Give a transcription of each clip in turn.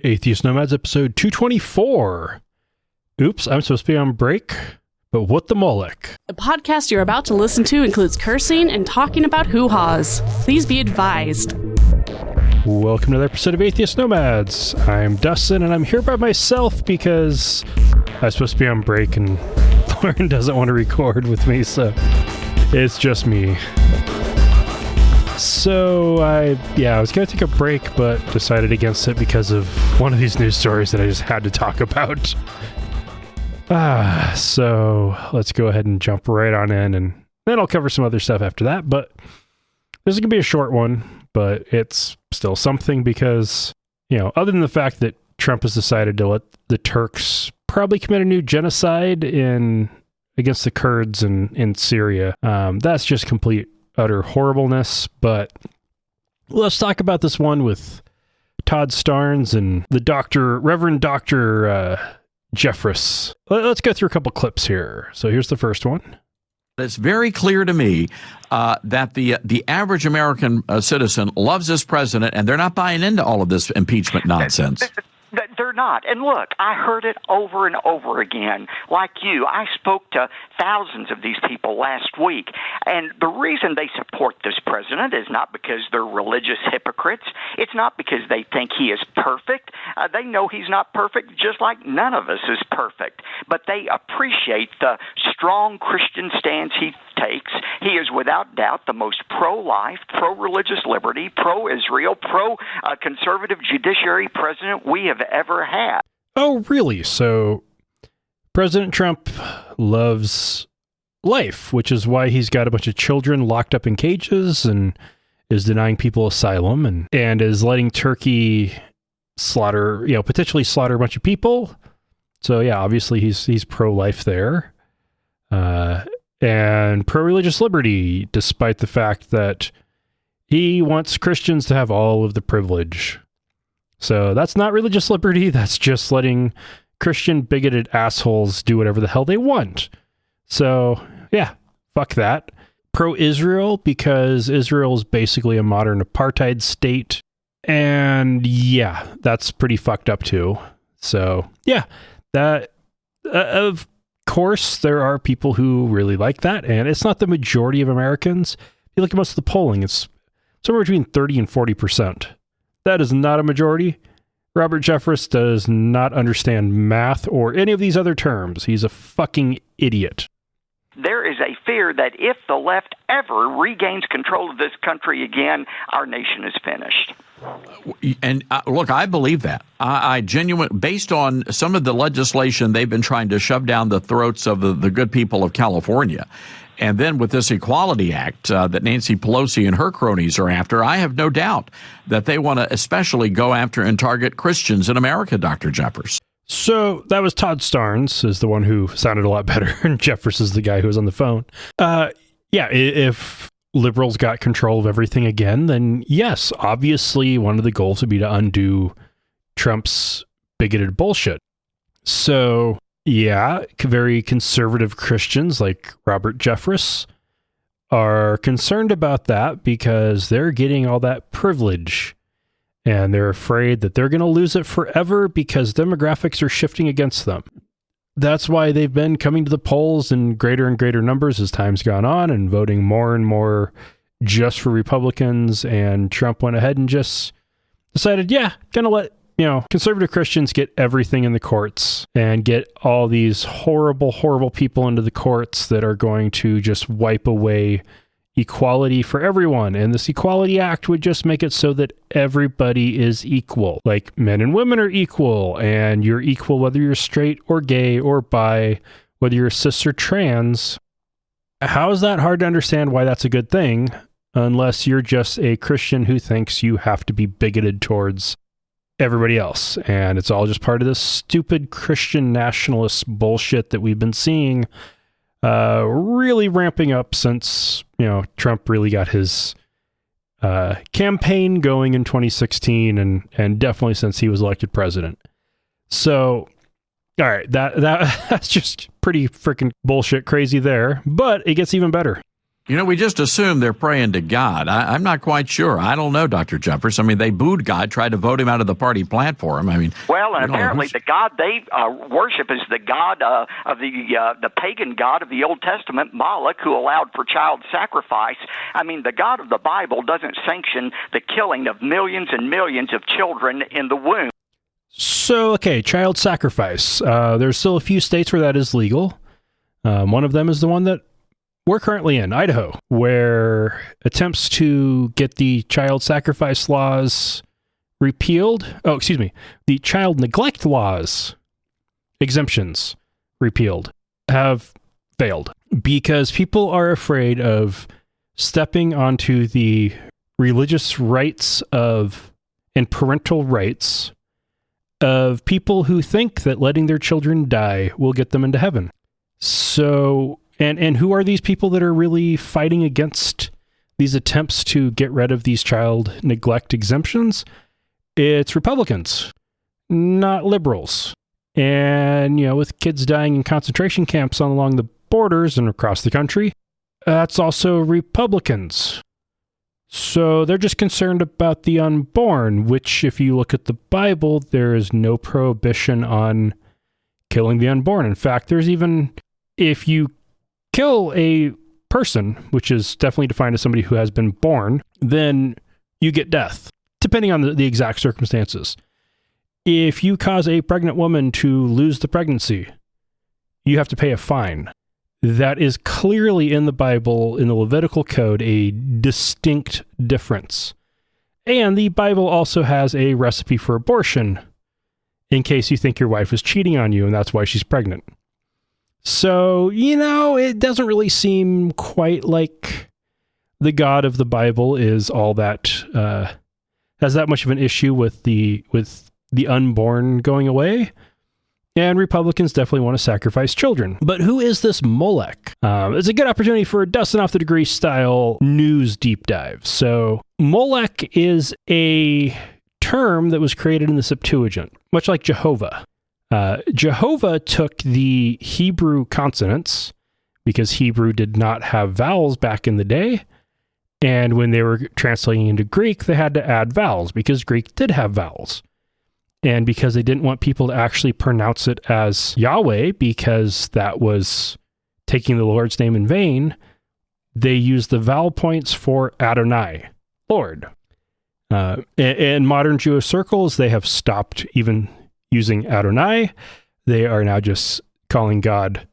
Atheist Nomads episode 224. Oops, I'm supposed to be on break, but what the Moloch? The podcast you're about to listen to includes cursing and talking about hoo-haws. Please be advised. Welcome to another episode of Atheist Nomads. I'm Dustin, and I'm here by myself because I was supposed to be on break, and Lauren doesn't want to record with me, so it's just me. So I was going to take a break, but decided against it because of one of these news stories that I just had to talk about. So let's go ahead and jump right on in, and then I'll cover some other stuff after that. But this is going to be a short one, but it's still something because, other than the fact that Trump has decided to let the Turks probably commit a new genocide against the Kurds in Syria, that's just complete utter horribleness. But let's talk about this one with Todd Starnes and the Reverend Dr. Jeffress. Let's go through a couple clips here. So here's the first one. It's very clear to me that the average American citizen loves this president, and they're not buying into all of this impeachment nonsense. They're not. And look, I heard it over and over again. Like you, I spoke to thousands of these people last week. And the reason they support this president is not because they're religious hypocrites. It's not because they think he is perfect. They know he's not perfect, just like none of us is perfect. But they appreciate the strong Christian stance he takes. He is without doubt the most pro-life, pro-religious liberty, pro-Israel, pro-conservative judiciary president we have ever had. Oh, really? So President Trump loves life, which is why he's got a bunch of children locked up in cages and is denying people asylum and is letting Turkey potentially slaughter a bunch of people. So yeah, obviously he's pro-life there. And pro-religious liberty, despite the fact that he wants Christians to have all of the privilege. So that's not religious liberty. That's just letting Christian bigoted assholes do whatever the hell they want. So yeah, fuck that. Pro-Israel, because Israel is basically a modern apartheid state. And yeah, that's pretty fucked up too. So yeah, that of course there are people who really like that, and it's not the majority of Americans. If you look at most of the polling, it's somewhere between 30 and 40%. That is not a majority. Robert Jeffress does not understand math or any of these other terms. He's a fucking idiot. There is a fear that if the left ever regains control of this country again, our nation is finished. And look, I believe that. I genuinely, based on some of the legislation they've been trying to shove down the throats of the good people of California, and then with this Equality Act that Nancy Pelosi and her cronies are after, I have no doubt that they want to especially go after and target Christians in America, Dr. Jeffress. So that was Todd Starnes, is the one who sounded a lot better, and Jeffress is the guy who was on the phone. If liberals got control of everything again, then yes, obviously one of the goals would be to undo Trump's bigoted bullshit. So yeah, very conservative Christians like Robert Jeffress are concerned about that because they're getting all that privilege. And they're afraid that they're going to lose it forever because demographics are shifting against them. That's why they've been coming to the polls in greater and greater numbers as time's gone on and voting more and more just for Republicans. And Trump went ahead and just decided, going to let, conservative Christians get everything in the courts and get all these horrible, horrible people into the courts that are going to just wipe away equality for everyone. And this Equality Act would just make it so that everybody is equal. Like men and women are equal, and you're equal whether you're straight or gay or bi, whether you're cis or trans. How is that hard to understand why that's a good thing unless you're just a Christian who thinks you have to be bigoted towards everybody else? And it's all just part of this stupid Christian nationalist bullshit that we've been seeing really ramping up since, Trump really got his campaign going in 2016 and definitely since he was elected president. So, all right, that's just pretty freaking bullshit crazy there, but it gets even better. We just assume they're praying to God. I'm not quite sure. I don't know, Dr. Jeffress. I mean, they booed God, tried to vote him out of the party platform. I mean, well, and apparently the God they worship is the God of the pagan God of the Old Testament, Moloch, who allowed for child sacrifice. I mean, the God of the Bible doesn't sanction the killing of millions and millions of children in the womb. So, okay, child sacrifice. There's still a few states where that is legal. One of them is the one that we're currently in, Idaho, where attempts to get the child sacrifice laws repealed, the child neglect laws exemptions repealed have failed because people are afraid of stepping onto the religious rights and parental rights of people who think that letting their children die will get them into heaven. So, and who are these people that are really fighting against these attempts to get rid of these child neglect exemptions? It's Republicans, not liberals. And, with kids dying in concentration camps along the borders and across the country, that's also Republicans. So they're just concerned about the unborn, which if you look at the Bible, there is no prohibition on killing the unborn. In fact, there's even, if you kill a person, which is definitely defined as somebody who has been born, then you get death, depending on the exact circumstances. If you cause a pregnant woman to lose the pregnancy, you have to pay a fine. That is clearly in the Bible, in the Levitical Code, a distinct difference. And the Bible also has a recipe for abortion, in case you think your wife is cheating on you and that's why she's pregnant. So, it doesn't really seem quite like the God of the Bible is all that, has that much of an issue with the unborn going away. And Republicans definitely want to sacrifice children. But who is this Moloch? It's a good opportunity for a Dustin off the degree style news deep dive. So Moloch is a term that was created in the Septuagint, much like Jehovah. Jehovah took the Hebrew consonants because Hebrew did not have vowels back in the day. And when they were translating into Greek, they had to add vowels because Greek did have vowels. And because they didn't want people to actually pronounce it as Yahweh, because that was taking the Lord's name in vain, they used the vowel points for Adonai, Lord. In modern Jewish circles, they have stopped even using Adonai. They are now just calling God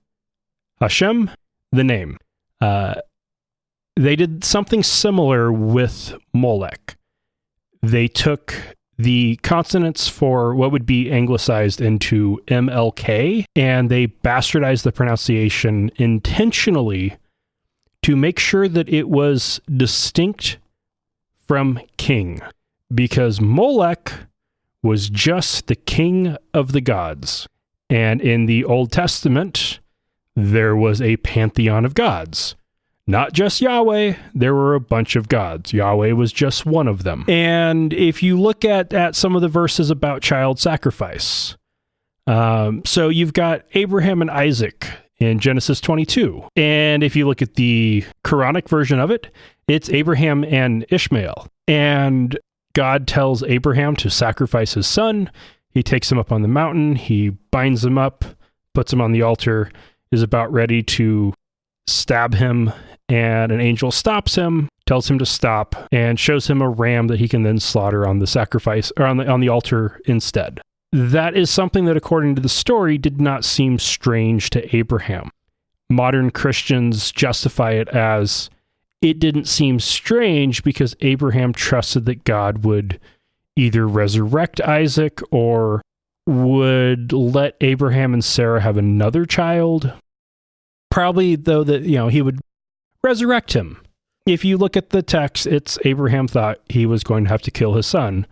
Hashem, the name. They did something similar with Moloch. They took the consonants for what would be anglicized into MLK, and they bastardized the pronunciation intentionally to make sure that it was distinct from king, because Moloch was just the king of the gods. And in the Old Testament, there was a pantheon of gods. Not just Yahweh, there were a bunch of gods. Yahweh was just one of them. And if you look at some of the verses about child sacrifice, so you've got Abraham and Isaac in Genesis 22. And if you look at the Quranic version of it, it's Abraham and Ishmael. And God tells Abraham to sacrifice his son. He takes him up on the mountain. He binds him up, puts him on the altar, is about ready to stab him. And an angel stops him, tells him to stop, and shows him a ram that he can then slaughter on the sacrifice or on the altar instead. That is something that, according to the story, did not seem strange to Abraham. Modern Christians justify it as it didn't seem strange because Abraham trusted that God would either resurrect Isaac or would let Abraham and Sarah have another child. Probably, though, that he would resurrect him. If you look at the text, it's Abraham thought he was going to have to kill his son,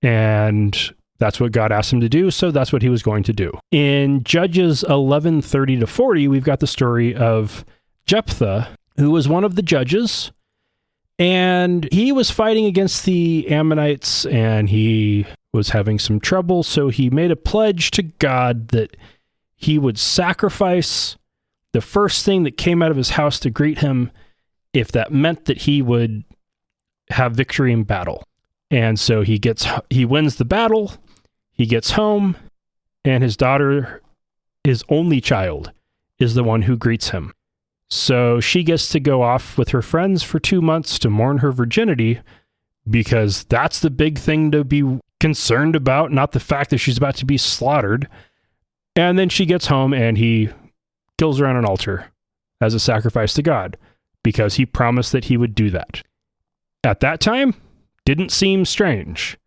and that's what God asked him to do, so that's what he was going to do. In Judges 11:30-40, we've got the story of Jephthah, who was one of the judges, and he was fighting against the Ammonites, and he was having some trouble, so he made a pledge to God that he would sacrifice the first thing that came out of his house to greet him if that meant that he would have victory in battle. And so he wins the battle, he gets home, and his daughter, his only child, is the one who greets him. So she gets to go off with her friends for 2 months to mourn her virginity, because that's the big thing to be concerned about, not the fact that she's about to be slaughtered. And then she gets home and he kills her on an altar as a sacrifice to God, because he promised that he would do that. At that time, didn't seem strange.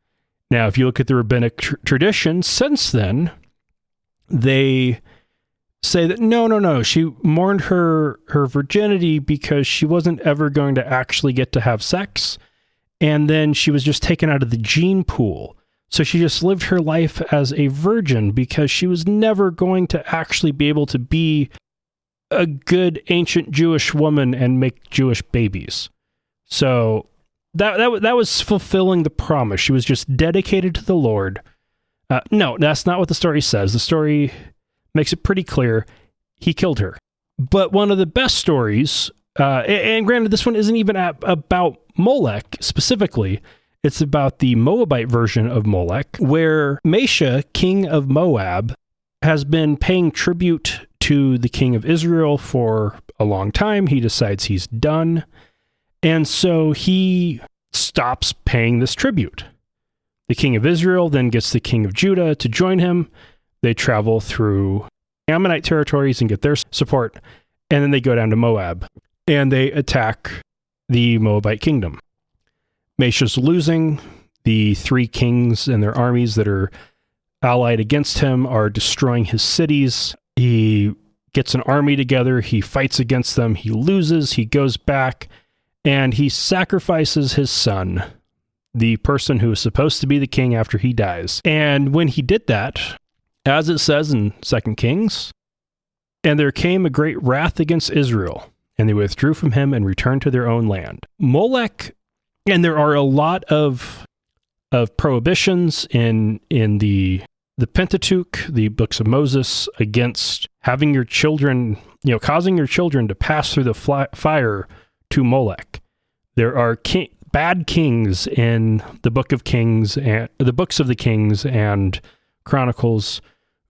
Now, if you look at the rabbinic tradition since then, they say that no, she mourned her virginity because she wasn't ever going to actually get to have sex, and then she was just taken out of the gene pool. So she just lived her life as a virgin because she was never going to actually be able to be a good ancient Jewish woman and make Jewish babies. So that was fulfilling the promise. She was just dedicated to the Lord. No, that's not what the story says. The story makes it pretty clear he killed her. But one of the best stories, and granted, this one isn't even about Moloch specifically. It's about the Moabite version of Moloch, where Mesha, king of Moab, has been paying tribute to the king of Israel for a long time. He decides he's done. And so he stops paying this tribute. The king of Israel then gets the king of Judah to join him. They travel through Ammonite territories and get their support. And then they go down to Moab and they attack the Moabite kingdom. Mesha's losing. The 3 kings and their armies that are allied against him are destroying his cities. He gets an army together. He fights against them. He loses. He goes back and he sacrifices his son, the person who is supposed to be the king after he dies. And when he did that, as it says in 2 Kings, and there came a great wrath against Israel, and they withdrew from him and returned to their own land. Moloch, and there are a lot of prohibitions in the Pentateuch, the books of Moses, against having your children, causing your children to pass through the fire to Moloch. There are bad kings in the book of Kings and the books of the Kings and Chronicles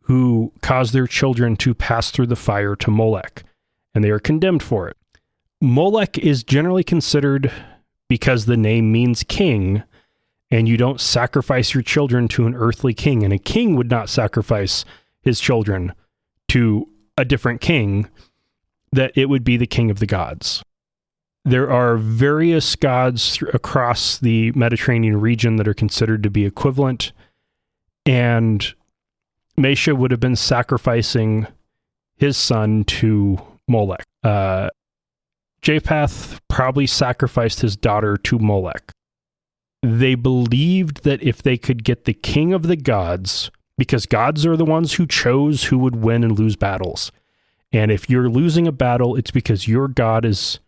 who cause their children to pass through the fire to Moloch, and they are condemned for it. Moloch is generally considered, because the name means king, and you don't sacrifice your children to an earthly king, and a king would not sacrifice his children to a different king, that it would be the king of the gods. There are various gods across the Mediterranean region that are considered to be equivalent, and Mesha would have been sacrificing his son to Moloch. Jephthah probably sacrificed his daughter to Moloch. They believed that if they could get the king of the gods, because gods are the ones who chose who would win and lose battles. And if you're losing a battle, it's because your god is...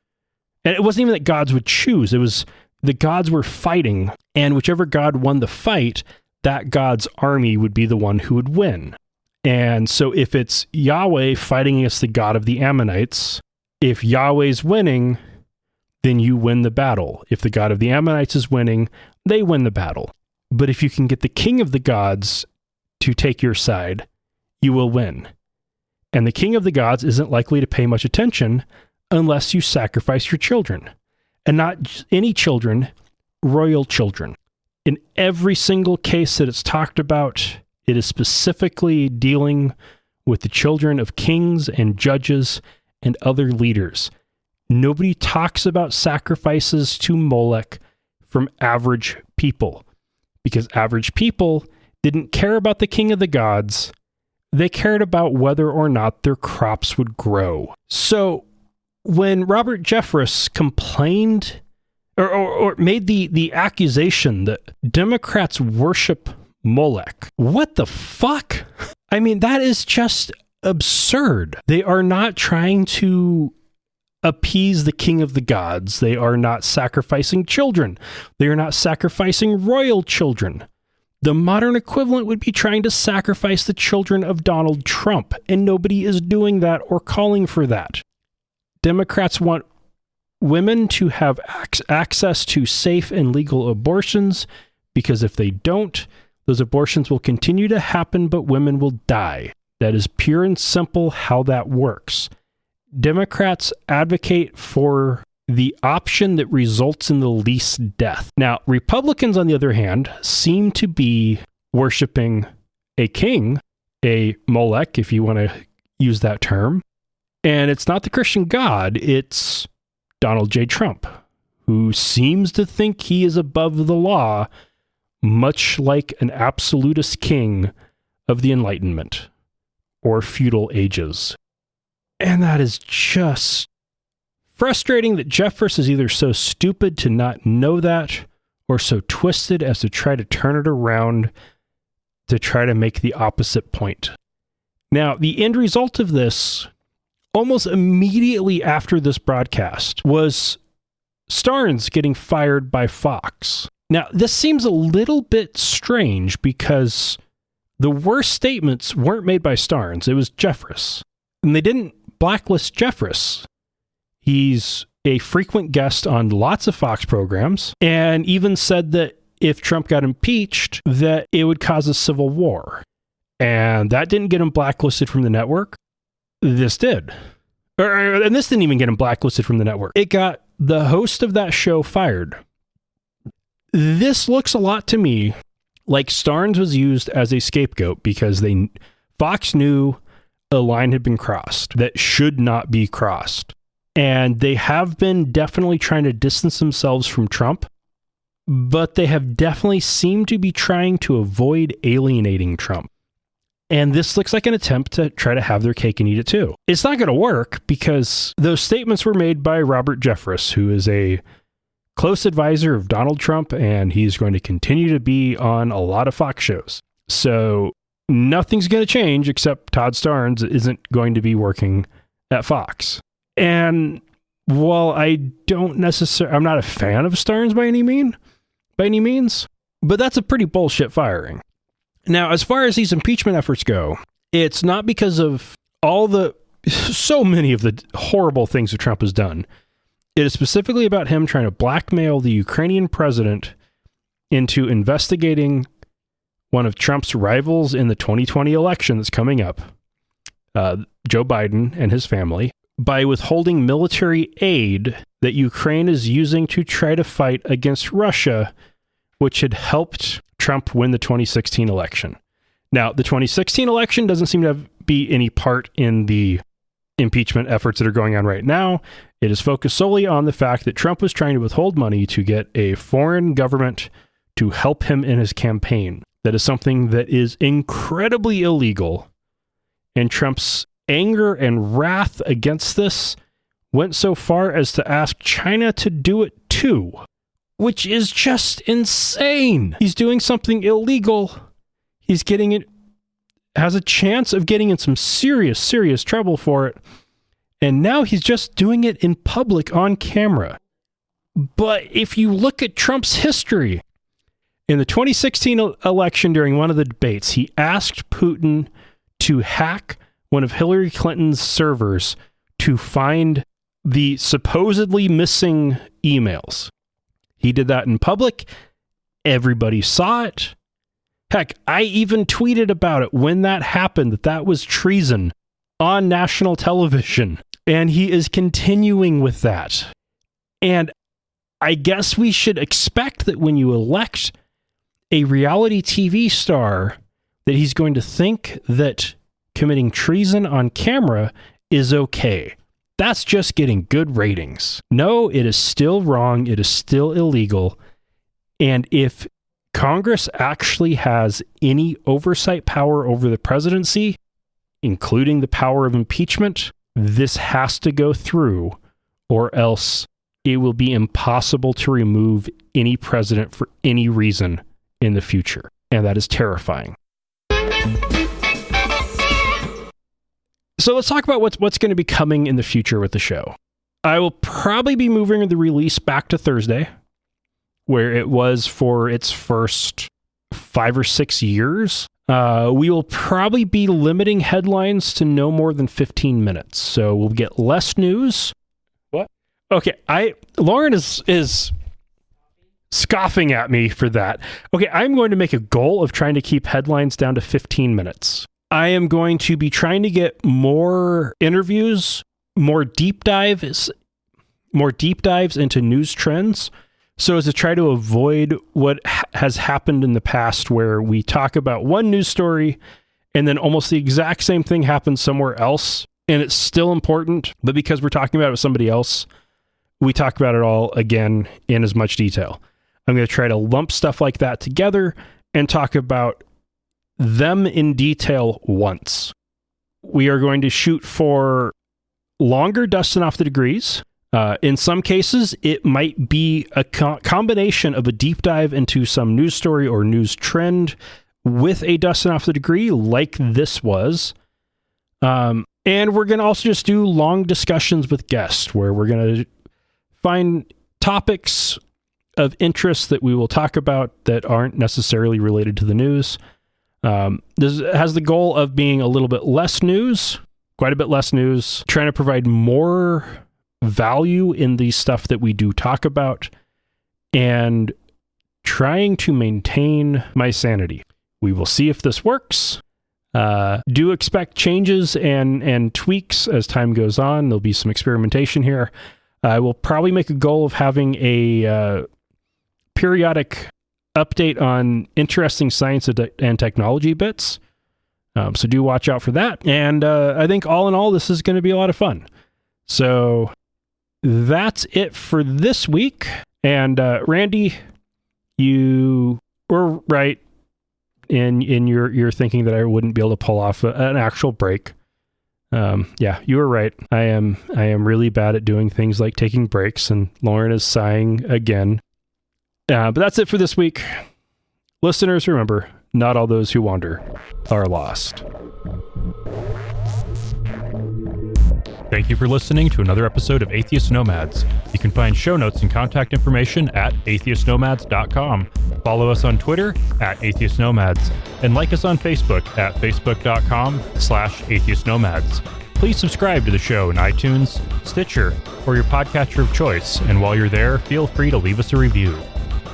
And it wasn't even that gods would choose. It was the gods were fighting, and whichever god won the fight, that god's army would be the one who would win. And so if it's Yahweh fighting against the god of the Ammonites, if Yahweh's winning, then you win the battle. If the god of the Ammonites is winning, they win the battle. But if you can get the king of the gods to take your side, you will win. And the king of the gods isn't likely to pay much attention unless you sacrifice your children. And not any children, royal children. In every single case that it's talked about, it is specifically dealing with the children of kings and judges and other leaders. Nobody talks about sacrifices to Moloch from average people, because average people didn't care about the king of the gods. They cared about whether or not their crops would grow. So when Robert Jeffress complained or made the accusation that Democrats worship Moloch, what the fuck? I mean, that is just absurd. They are not trying to appease the king of the gods. They are not sacrificing children. They are not sacrificing royal children. The modern equivalent would be trying to sacrifice the children of Donald Trump, and nobody is doing that or calling for that. Democrats want women to have access to safe and legal abortions, because if they don't, those abortions will continue to happen, but women will die. That is pure and simple how that works. Democrats advocate for the option that results in the least death. Now, Republicans, on the other hand, seem to be worshiping a king, a Moloch, if you want to use that term. And it's not the Christian God, it's Donald J. Trump, who seems to think he is above the law, much like an absolutist king of the Enlightenment or feudal ages. And that is just frustrating that Jeffress is either so stupid to not know that or so twisted as to try to turn it around to try to make the opposite point. Now, the end result of this, almost immediately after this broadcast, was Starnes getting fired by Fox. Now, this seems a little bit strange because the worst statements weren't made by Starnes. It was Jeffress. And they didn't blacklist Jeffress. He's a frequent guest on lots of Fox programs and even said that if Trump got impeached, that it would cause a civil war. And that didn't get him blacklisted from the network. This did. And this didn't even get him blacklisted from the network. It got the host of that show fired. This looks a lot to me like Starnes was used as a scapegoat because Fox knew a line had been crossed that should not be crossed. And they have been definitely trying to distance themselves from Trump, but they have definitely seemed to be trying to avoid alienating Trump. And this looks like an attempt to try to have their cake and eat it too. It's not going to work because those statements were made by Robert Jeffress, who is a close advisor of Donald Trump, and he's going to continue to be on a lot of Fox shows. So nothing's going to change except Todd Starnes isn't going to be working at Fox. And while I'm not a fan of Starnes by any means, but that's a pretty bullshit firing. Now, as far as these impeachment efforts go, it's not because of so many of the horrible things that Trump has done. It is specifically about him trying to blackmail the Ukrainian president into investigating one of Trump's rivals in the 2020 election that's coming up, Joe Biden and his family, by withholding military aid that Ukraine is using to try to fight against Russia, which had helped Trump win the 2016 election. Now, the 2016 election doesn't seem to be any part in the impeachment efforts that are going on right now. It is focused solely on the fact that Trump was trying to withhold money to get a foreign government to help him in his campaign. That is something that is incredibly illegal. And Trump's anger and wrath against this went so far as to ask China to do it too, which is just insane. He's doing something illegal. Has a chance of getting in some serious, serious trouble for it. And now he's just doing it in public on camera. But if you look at Trump's history, in the 2016 election during one of the debates, he asked Putin to hack one of Hillary Clinton's servers to find the supposedly missing emails. He did that in public. Everybody saw it. Heck, I even tweeted about it when that happened, that was treason on national television. And he is continuing with that. And I guess we should expect that when you elect a reality TV star, that he's going to think that committing treason on camera is okay. That's just getting good ratings. No, it is still wrong. It is still illegal. And if Congress actually has any oversight power over the presidency, including the power of impeachment, this has to go through, or else it will be impossible to remove any president for any reason in the future. And that is terrifying. So let's talk about what's going to be coming in the future with the show. I will probably be moving the release back to Thursday, where it was for its first 5 or 6 years. We will probably be limiting headlines to no more than 15 minutes. So we'll get less news. What? Okay, Lauren is scoffing at me for that. Okay, I'm going to make a goal of trying to keep headlines down to 15 minutes. I am going to be trying to get more interviews, more deep dives into news trends, so as to try to avoid what has happened in the past where we talk about one news story and then almost the exact same thing happens somewhere else, and it's still important, but because we're talking about it with somebody else, we talk about it all again in as much detail. I'm going to try to lump stuff like that together and talk about them in detail once. We are going to shoot for longer Dustin Off the Degrees. In some cases, it might be a combination of a deep dive into some news story or news trend with a Dustin Off the Degree like this was. And we're going to also just do long discussions with guests where we're going to find topics of interest that we will talk about that aren't necessarily related to the news. This has the goal of being a little bit less news, quite a bit less news, trying to provide more value in the stuff that we do talk about, and trying to maintain my sanity. We will see if this works. Do expect changes and tweaks as time goes on. There'll be some experimentation here. I will probably make a goal of having a periodic update on interesting science and technology bits. So do watch out for that. And I think all in all, this is going to be a lot of fun. So that's it for this week. And Randy, you were right in your thinking that I wouldn't be able to pull off an actual break. Yeah, you were right. I am really bad at doing things like taking breaks, and Lauren is sighing again. But that's it for this week. Listeners, remember, not all those who wander are lost. Thank you for listening to another episode of Atheist Nomads. You can find show notes and contact information at atheistnomads.com. Follow us on Twitter at Atheist Nomads, and like us on Facebook at facebook.com/Atheist Nomads. Please subscribe to the show in iTunes, Stitcher, or your podcatcher of choice, and while you're there, feel free to leave us a review.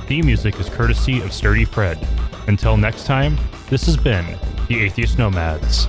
Theme music is courtesy of Sturdy Fred. Until next time, this has been the Atheist Nomads.